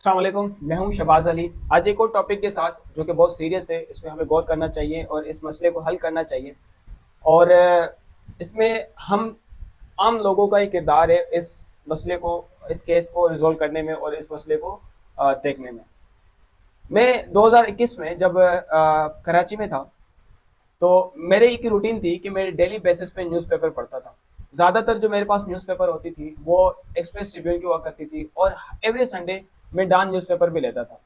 अस्सलाम वालेकुम, मैं हूं शहबाज अली। आज एक और टॉपिक के साथ जो कि बहुत सीरियस है, इसमें हमें गौर करना चाहिए और इस मसले को हल करना चाहिए। और इसमें हम आम लोगों का ही किरदार है इस मसले को, इस केस को रिजोल्व करने में और इस मसले को देखने में। मैं 2021 में जब कराची में था, तो मेरे एक रूटीन थी कि मैं डेली बेसिस पे न्यूज़पेपर पढ़ता था। ज़्यादातर जो मेरे पास न्यूज़पेपर होती थी वो एक्सप्रेस ट्रिब्यून की हुआ करती थी, और एवरी संडे मैं डान न्यूज़पेपर भी लेता था।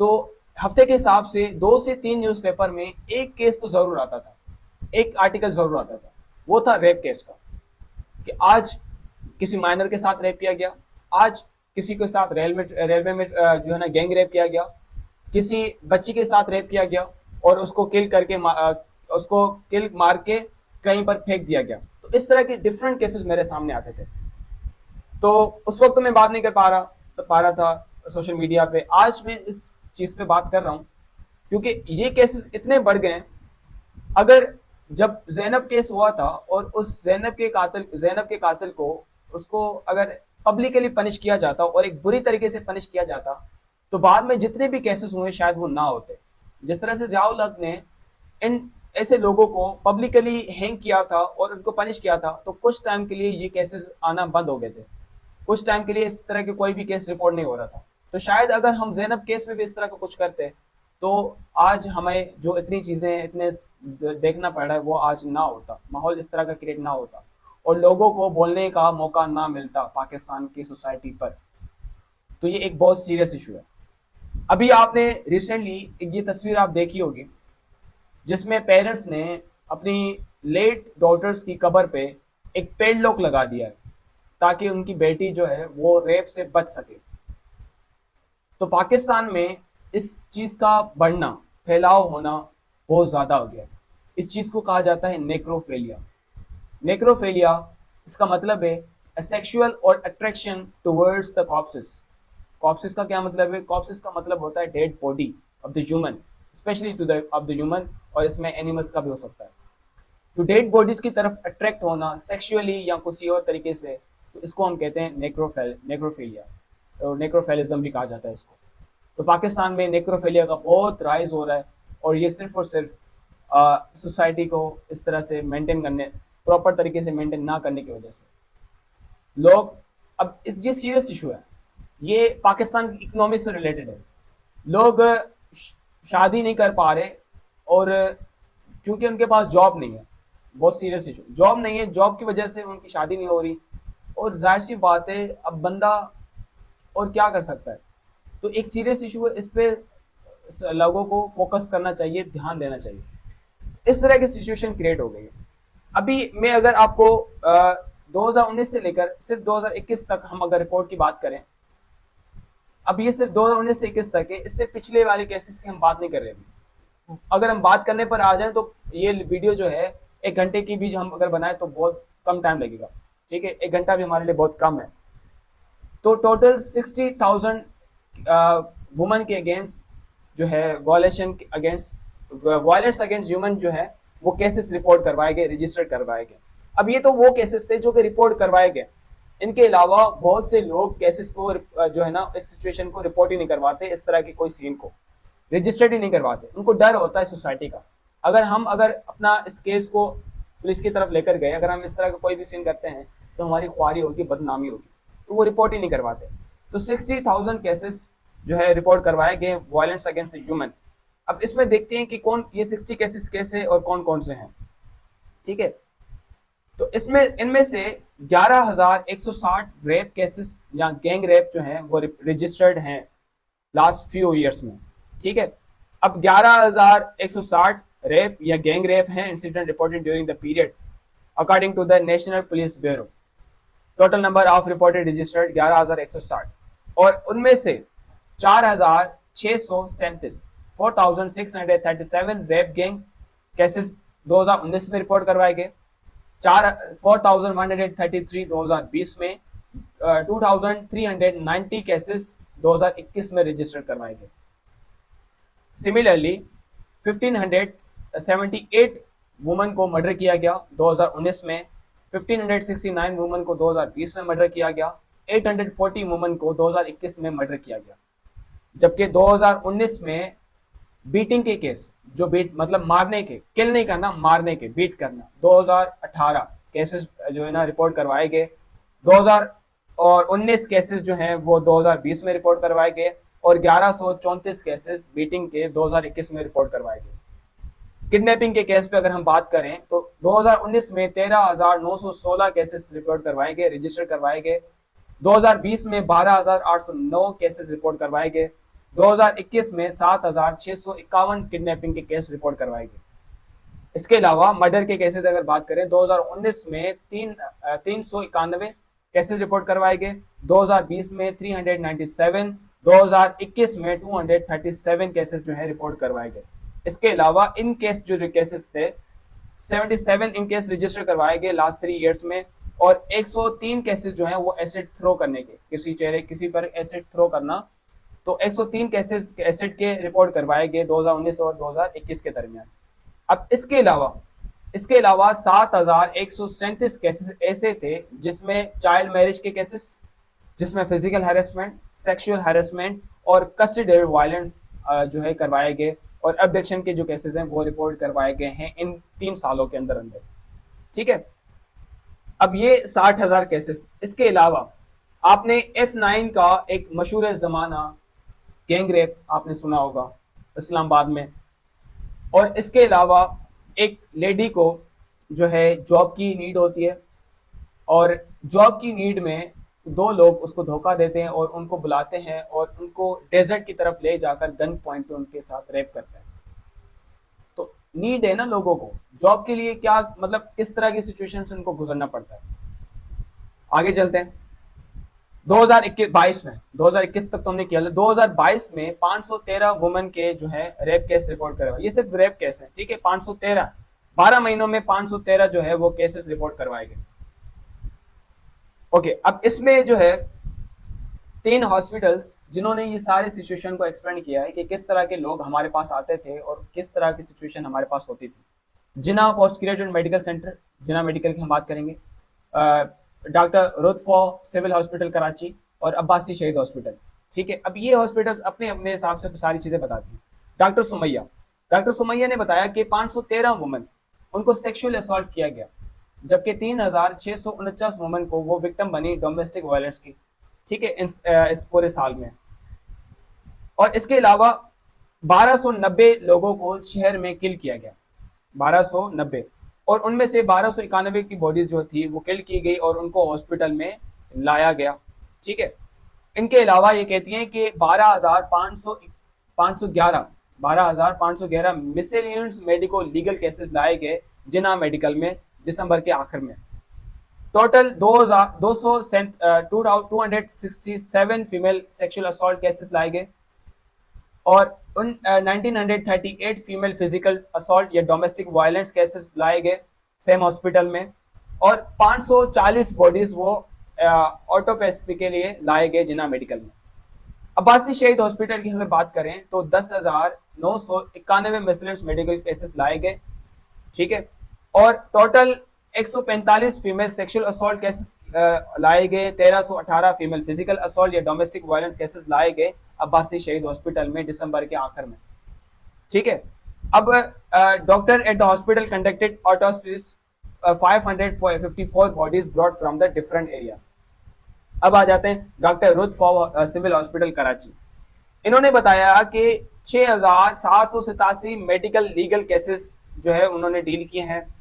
तो हफ्ते के हिसाब से 2 से 3 न्यूज़पेपर में एक केस तो जरूर आता था, एक आर्टिकल जरूर आता था। वो था रेप केस का, कि आज किसी माइनर के साथ रेप किया गया, आज किसी के साथ रेलवे में जो है ना गैंग रेप किया गया, किसी बच्ची के साथ रेप किया गया और उसको किल करके उसको किल मार के कहीं पर फेंक दिया गया। तो इस तरह के डिफरेंट केसेस मेरे सामने आते थे। तो उस वक्त तो मैं बात नहीं कर पा रहा था सोशल मीडिया पे। आज मैं इस चीज पे बात कर रहा हूँ क्योंकि ये केसेस इतने बढ़ गए हैं। अगर जब जैनब केस हुआ था और उस जैनब के कातिल को, उसको अगर पब्लिकली पनिश किया जाता और एक बुरी तरीके से पनिश किया जाता, तो बाद में जितने भी केसेस हुए शायद वो ना होते। जिस तरह से जियाउल हक ने इन ऐसे लोगों को पब्लिकली हैंग किया था और उनको पनिश किया था, तो कुछ टाइम के लिए ये केसेस आना बंद हो गए थे। कुछ टाइम के लिए इस तरह के कोई भी केस रिपोर्ट नहीं हो रहा था। तो शायद अगर हम जैनब केस में भी इस तरह का कुछ करते, तो आज हमें जो इतनी चीजें इतने देखना पड़ रहा है वो आज ना होता, माहौल इस तरह का क्रिएट ना होता और लोगों को बोलने का मौका ना मिलता पाकिस्तान की सोसाइटी पर। तो ये एक बहुत सीरियस इशू है। अभी आपने रिसेंटली एक ये तस्वीर आप देखी होगी जिसमें पेरेंट्स ने अपनी लेट डॉटर्स की कब्र पे एक पेड़ लॉक लगा दिया है ताकि उनकी बेटी जो है वो रेप से बच सके। तो पाकिस्तान में इस चीज का बढ़ना, फैलाव होना बहुत ज्यादा हो गया है। इस चीज को कहा जाता है नेक्रोफेलिया। नेक्रोफेलिया, इसका मतलब है सेक्सुअल और attraction towards the corpses. Corpses का क्या मतलब है? कॉप्सिस का मतलब होता है dead body of the human, specially to the of the human, और इसमें एनिमल्स का भी हो सकता है। तो डेड बॉडीज की तरफ अट्रैक्ट होना सेक्सुअली या किसी और तरीके से, तो इसको हम कहते हैं नेक्रोफेलिया, और नेक्रोफेलिज्म भी कहा जाता है इसको। तो पाकिस्तान में नेक्रोफेलिया का बहुत राइज हो रहा है, और ये सिर्फ और सिर्फ सोसाइटी को इस तरह से मेंटेन करने, प्रॉपर तरीके से मेंटेन ना करने की वजह से लोग, अब इस ये सीरियस इशू है, ये पाकिस्तान की इकोनॉमी से रिलेटेड है। लोग शादी नहीं कर पा रहे, और क्योंकि उनके पास जॉब नहीं है। बहुत सीरियस इशू, जॉब नहीं है, जॉब की वजह से उनकी शादी नहीं हो रही। और जाहिर सी बात है, अब बंदा और क्या कर सकता है? तो एक सीरियस इशू है, इस पे लोगों को फोकस करना चाहिए, ध्यान देना चाहिए। इस तरह की सिचुएशन क्रिएट हो गई है। अभी मैं अगर आपको 2019 से लेकर सिर्फ 2021 तक हम अगर रिपोर्ट की बात करें, अब ये सिर्फ 2019 से 21 तक है, इससे पिछले वाले केसेस की हम बात नहीं कर रहे अभी। अगर हम बात करने पर आ जाए तो ये वीडियो जो है 1 घंटे की भी हम अगर बनाए तो बहुत कम टाइम लगेगा। ठीक है, 1 घंटा भी हमारे लिए बहुत कम है। तो टोटल 60,000 वुमन के अगेंस्ट जो है violation against violence against human जो है वो केसेस रिपोर्ट करवाए गए, रजिस्टर करवाए गए। अब ये तो वो केसेस थे जो कि रिपोर्ट करवाए गए। इनके अलावा बहुत से लोग केसेस को जो है ना इस सिचुएशन को रिपोर्ट ही नहीं करवाते, इस तरह के कोई सीन को रजिस्टर्ड ही नहीं करवाते। उनको डर होता है सोसाइटी का। अगर अपना इस केस को पुलिस की तरफ लेकर गए, अगर हम इस तरह का कोई भी सीन करते हैं तो हमारी ख्वारी होगी, बदनामी होगी, तो वो रिपोर्ट ही नहीं करवाते। तो 60,000 केसेस जो है रिपोर्ट करवाए गए वायलेंस अगेंस्ट ह्यूमन। अब इसमें देखते हैं कि कौन ये 60 केसेस कैसे और कौन कौन से हैं। ठीक है, तो इसमें इनमें से 11,160 रेप केसेस या गैंग रेप जो हैं वो रजिस्टर्ड हैं लास्ट फ्यू ईयर्स में। ठीक है, अब 11,160 रेप या गैंग रेप हैं incident reported during the period according to the national police bureau. Total number of reported registered 11,160, और उनमें से 4,637 4,637 रेप गैंग केसेस 2019 में रिपोर्ट करवाए गए। 4,133 2020 में, 2,390 केसेस 2021 में रजिस्टर करवाए गए। सिमिलरली 1,578 वुमन को मर्डर किया गया 2019 में, 1,569 वुमन को 2020 में मर्डर किया गया, 840 वुमन को 2021 में मर्डर किया गया। जबकि 2019 में बीटिंग के केस, जो बीट मतलब मारने के, किल नहीं करना, मारने के, बीट करना, 2018 केसेस जो है ना रिपोर्ट करवाए गए। 2019 केसेस जो हैं वो 2020 में रिपोर्ट करवाए गए और 1134 केसेस बीटिंग के 2021 में रिपोर्ट करवाए गए। किडनैपिंग के केस पे अगर हम बात करें तो 2019 में 13,916 केसेस रिपोर्ट करवाए गए, रजिस्टर करवाए गए। 2020 में 12,809 केसेस रिपोर्ट करवाए गए। 2021 में 7,651 किडनैपिंग के केस रिपोर्ट करवाए गए। इसके अलावा मर्डर के केसेस अगर बात करें 2019 में 391 केसेस रिपोर्ट करवाए गए। 2020 में 397, 2021 में 237 केसेस जो है रिपोर्ट करवाए गए। इसके अलावा इन केस जो केसेस थे 77 इन केस रजिस्टर करवाए गए लास्ट 3 इयर्स में और 103 केसेस जो हैं वो एसिड थ्रो करने के, किसी पर एसिड थ्रो करना, तो 103 केसेस एसिड के रिपोर्ट करवाए गए 2019 और 2021 के दरमियान। अब इसके अलावा 7,137 केसेस ऐसे थे जिसमें चाइल्ड मैरिज के केसेस, जिसमें फिजिकल हैरेसमेंट, सेक्सुअल हैरेसमेंट और कस्टडी वायलेंस जो है करवाए गए और अब्डक्शन के जो केसेस हैं वो रिपोर्ट करवाए गए हैं इन 3 सालों के अंदर अंदर। ठीक है, अब ये 60,000 केसेस। इसके अलावा आपने F9 का एक मशहूर जमाना गैंग रेप आपने सुना होगा इस्लामाबाद में, और इसके अलावा एक लेडी को जो है जॉब की नीड होती है और जॉब की नीड में 2 लोग उसको धोखा देते हैं और उनको बुलाते हैं और उनको डेजर्ट की तरफ ले जाकर गन पॉइंट पे उनके साथ रेप करते हैं। तो नीड है ना लोगों को जॉब के लिए, क्या मतलब किस तरह की सिचुएशन से उनको गुजरना पड़ता है। आगे चलते हैं। 2021 तक तो हमने किया। 2022 में 513 वुमेन के जो है रेप केस रिपोर्ट करवाए। ये सिर्फ रेप केस है, ठीक है, 513, 12 महीनों में 513 जो है वो केसेस रिपोर्ट करवाए गए। ओके, अब इसमें जो है 3 हॉस्पिटल्स जिन्होंने ये सारे सिचुएशन को एक्सप्लेन किया है कि किस तरह के लोग हमारे पास आते थे और किस तरह की सिचुएशन हमारे पास होती थी। जिना पोस्ट ग्रेजुएट मेडिकल सेंटर, जिना मेडिकल की हम बात करेंगे, doctor Ruth Pfau civil hospital Karachi और अब्बासी शहीद हॉस्पिटल। ठीक है, अब ये हॉस्पिटल्स अपने अपने हिसाब से सारी चीजें बताती हैं। डॉक्टर सुमैया ने बताया कि 513 वुमेन उनको सेक्सुअल असॉल्ट किया गया, जबकि 3,649 वुमेन को वो विक्टिम बनी डोमेस्टिक वायलेंस की। ठीक है, इस पूरे साल में। और इसके अलावा 1290 लोगों को शहर में किल किया गया, 1290, और उनमें से 1291 की बॉडीज जो थी वो किल की गई और उनको हॉस्पिटल में लाया गया। ठीक है, इनके अलावा ये कहती हैं कि 12,511 मिसलेनियस मेडिको लीगल केसेस लाए गए जिना मेडिकल में दिसंबर के आखिर में। Total 267 female sexual assault cases लाए गए और 1938 फीमेल फिजिकल असॉल्ट या डोमेस्टिक वायलेंस केसेस लाए गए सेम हॉस्पिटल में, और 540 बॉडीज वो ऑटोपेस्पी के लिए लाए गए जिना मेडिकल में। अब्बासी शहीद हॉस्पिटल की अगर बात करें तो 10,991 मिसलेनियस मेडिकल केसेस लाए गए। ठीक है, और total 145 female sexual assault cases लाए गए, 1318 फीमेल फिजिकल असॉल्ट या डोमेस्टिक वायलेंस केसेस लाए गए अब्बासी शहीद हॉस्पिटल में दिसंबर के आखिर में। ठीक है, अब doctor at the hospital conducted autopsies 554 bodies brought from the different areas. अब आ जाते हैं doctor Ruth Pfau civil hospital Karachi. इन्होंने बताया कि 6,787 मेडिकल लीगल केसेस जो है उन्होंने डील किए हैं।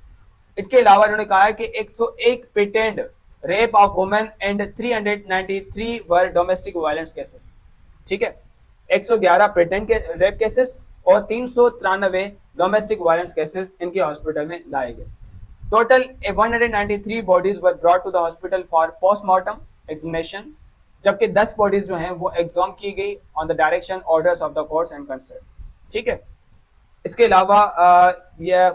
इसके अलावा इन्होंने कहा है कि 101 patient rape of women and 393 were domestic violence cases. ठीक है, 111 पेटेंट के रेप केसेस और 393 डोमेस्टिक वायलेंस केसेस इनके हॉस्पिटल में लाए गए। Total 193 bodies were brought to the hospital for postmortem examination, जबकि 10 बॉडीज जो हैं वो एग्जाम की गई on the direction orders of the courts and concern. ठीक है, इसके अलावा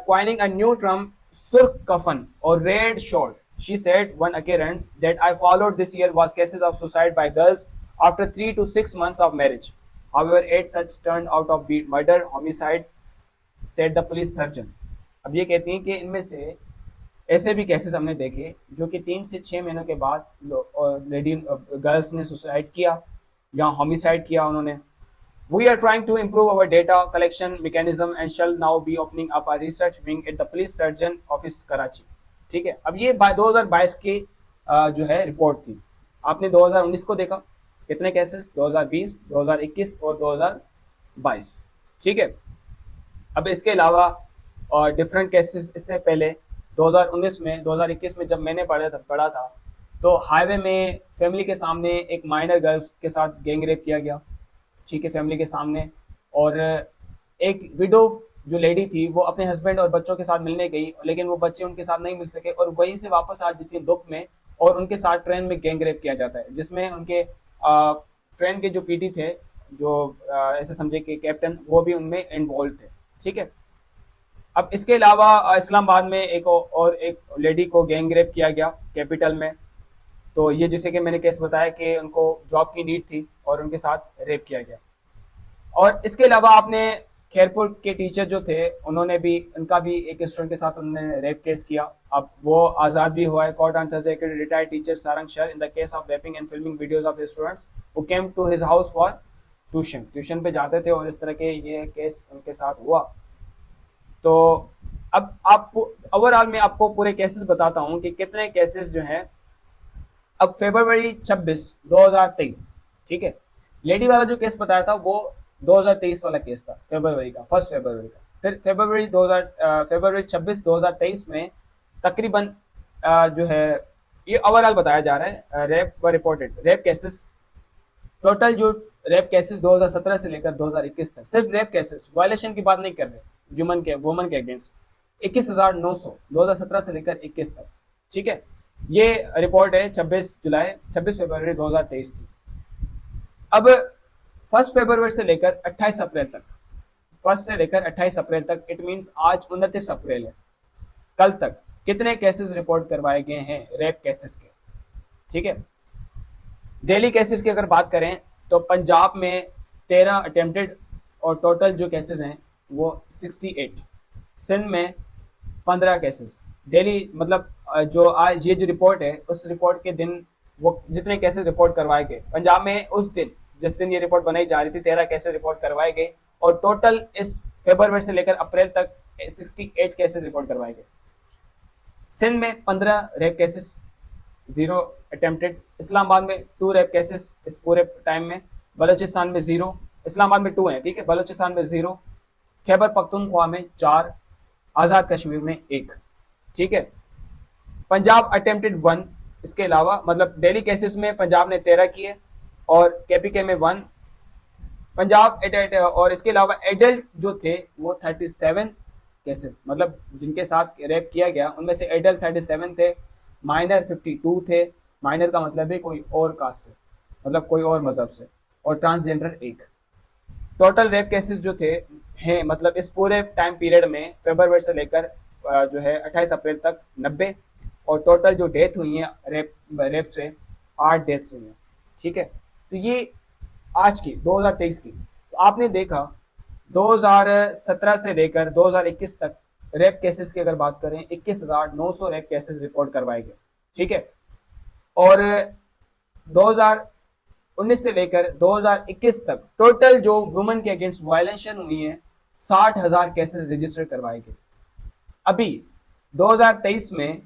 कॉइनिंग अ न्यू टर्म सुर्ख कफन और red short, she said one occurrence that I followed this year was cases of suicide by girls after 3 to 6 months of marriage. However, 8 such turned out of be murder homicide, said the police surgeon. अब ये कहती हैं कि इनमें से ऐसे भी cases हमने देखे जो कि 3 से 6 महीनों के बाद लेडी गर्ल्स ने सुसाइड किया या होमिसाइड किया उन्होंने। We are trying to improve our data collection mechanism and shall now be opening up a research wing at the police surgeon office Karachi. ठीक है, अब ये 2022 की जो है रिपोर्ट थी। आपने 2019 को देखा कितने केसेस, 2020, 2021 और 2022। ठीक है, अब इसके अलावा और डिफरेंट केसेस इससे पहले 2019 में 2021 में जब मैंने पढ़ा था तो हाईवे में फैमिली के सामने एक माइनर गर्ल्स के साथ गैंग रेप किया गया। ठीक है, फैमिली के सामने। और एक विडो जो लेडी थी वो अपने हस्बैंड और बच्चों के साथ मिलने गई, लेकिन वो बच्चे उनके साथ नहीं मिल सके और वहीं से वापस आ जाती है दुख में, और उनके साथ ट्रेन में गैंग रेप किया जाता है, जिसमें उनके ट्रेन के जो पीटी थे, जो ऐसे समझे कि कैप्टन, वो भी उनमें इन्वॉल्व थे। ठीक है, अब इसके अलावा इस्लामाबाद में एक लेडी को गैंग रेप किया गया कैपिटल में। तो ये जैसे कि मैंने केस बताया कि उनको जॉब की नीड थी और उनके साथ रेप किया गया। और इसके अलावा आपने खैरपुर के टीचर जो थे उन्होंने भी, उनका भी एक स्टूडेंट के साथ उन्होंने रेप केस किया। अब वो आज़ाद भी हुआ है। Court on Thursday retired teacher Sarang शर in the case of raping and filming videos of students who came to his house for tuition पे जाते थे और इस तरह के ये केस उनके साथ हुआ। तो अब आप ओवरऑल मैं आपको पूरे केसेस बताता हूँ कि कितने केसेस जो हैं। अब फरवरी 26, 2023, ठीक है, लेडी वाला जो केस बताया था वो 2023 वाला केस था, फरवरी का, 1 फरवरी का। फिर फरवरी 26, 2023 में तकरीबन जो है ये ओवरऑल बताया जा रहा है rape reported rape cases. Total जो रेप केसेस 2017 से लेकर 2021 तक, सिर्फ रेप केसेस, वायलेशन की बात नहीं कर रहे, वुमन के अगेंस्ट 21,900 2017 से लेकर 21 तक। ठीक है, ये रिपोर्ट है 26 फरवरी 2023 की। अब 1 फरवरी से लेकर 28 अप्रैल तक, 1 से लेकर 28 अप्रैल तक, इट मींस आज 29 अप्रैल है, कल तक कितने केसेस रिपोर्ट करवाए गए हैं रेप केसेस के। ठीक है, डेली केसेस की अगर बात करें तो पंजाब में 13 अटेम्प्टेड और टोटल जो केसेस हैं वो 68। सिंध में 15 केसेस डेली, मतलब जो आज ये जो रिपोर्ट है उस रिपोर्ट के दिन वो जितने केसेस रिपोर्ट करवाए गए पंजाब में उस दिन, जिस दिन ये रिपोर्ट बनाई जा रही थी, 13 केसेस रिपोर्ट करवाए गए और टोटल इस फरवरी से लेकर अप्रैल तक 68 केसेस रिपोर्ट करवाए गए। सिंध में 15 रेप केसेस, 0 अटेम्प्टेड। इस्लामाबाद में 2 रेप केसेस इस पूरे टाइम में। बलूचिस्तान में 0, इस्लामाबाद में 2 हैं, ठीक है, बलूचिस्तान में 0, खैबर पख्तूनख्वा में 4, आज़ाद कश्मीर में 1। ठीक है, पंजाब अटेम्प्टेड 1। इसके अलावा मतलब डेली केसेस में पंजाब ने 13 किए और केपीके में 1 पंजाब। और इसके अलावा एडल्ट जो थे वो 37 केसेस, मतलब जिनके साथ रेप किया गया उनमें से एडल्ट 37 थे, माइनर 52 थे। माइनर का मतलब है कोई और कास्ट से, मतलब कोई और मजहब से, और ट्रांसजेंडर 1। टोटल रेप केसेस जो थे हैं, मतलब इस पूरे टाइम पीरियड में फरवरी से लेकर जो है 28 अप्रैल तक 90, और टोटल जो डेथ हुई है रेप से 8 डेथ्स हुई हैं। ठीक है, तो ये आज की 2023 की। तो आपने देखा 2017 से लेकर 2021 तक रेप केसेस की अगर बात करें 21,900 रेप केसेस रिपोर्ट करवाए गए। ठीक है, और 2019 से लेकर 2021 तक टोटल जो वुमेन के अगेंस्ट वायलेशन हुई है 60,000 केसेस रजिस्टर करवाए गए। अभी 2023 में,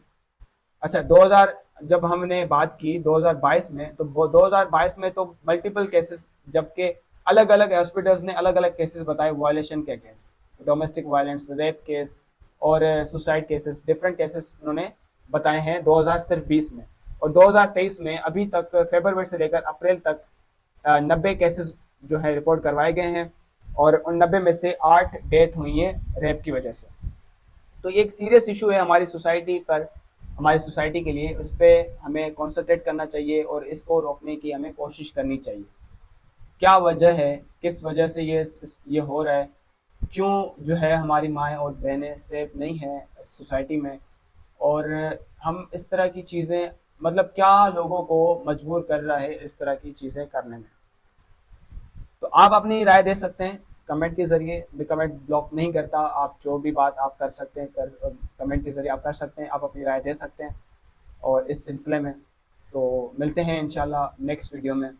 अच्छा 2000 जब हमने बात की 2022 में, तो 2022 में तो मल्टीपल केसेस, जबकि अलग अलग हॉस्पिटल्स ने अलग अलग केसेस बताए वायलेशन के against, domestic violence, rape case और सुसाइड केसेस, डिफरेंट केसेस उन्होंने बताए हैं 2020 में। और 2023 में अभी तक फरवरी से लेकर अप्रैल तक 90 केसेस जो है रिपोर्ट करवाए गए हैं, और उन 90 में से 8 डेथ हुई है रेप की वजह से। तो ये एक सीरियस इशू है हमारी सोसाइटी पर, हमारी सोसाइटी के लिए। उस पर हमें कॉन्सेंट्रेट करना चाहिए और इसको रोकने की हमें कोशिश करनी चाहिए। क्या वजह है, किस वजह से ये हो रहा है, क्यों जो है हमारी माएँ और बहनें सेफ नहीं हैं सोसाइटी में, और हम इस तरह की चीज़ें, मतलब क्या लोगों को मजबूर कर रहा है इस तरह की चीज़ें करने में। तो आप अपनी राय दे सकते हैं कमेंट के ज़रिए। मैं कमेंट ब्लॉक नहीं करता, आप जो भी बात आप कर सकते हैं कमेंट के ज़रिए आप कर सकते हैं, आप अपनी राय दे सकते हैं और इस सिलसिले में। तो मिलते हैं इंशाल्लाह नेक्स्ट वीडियो में।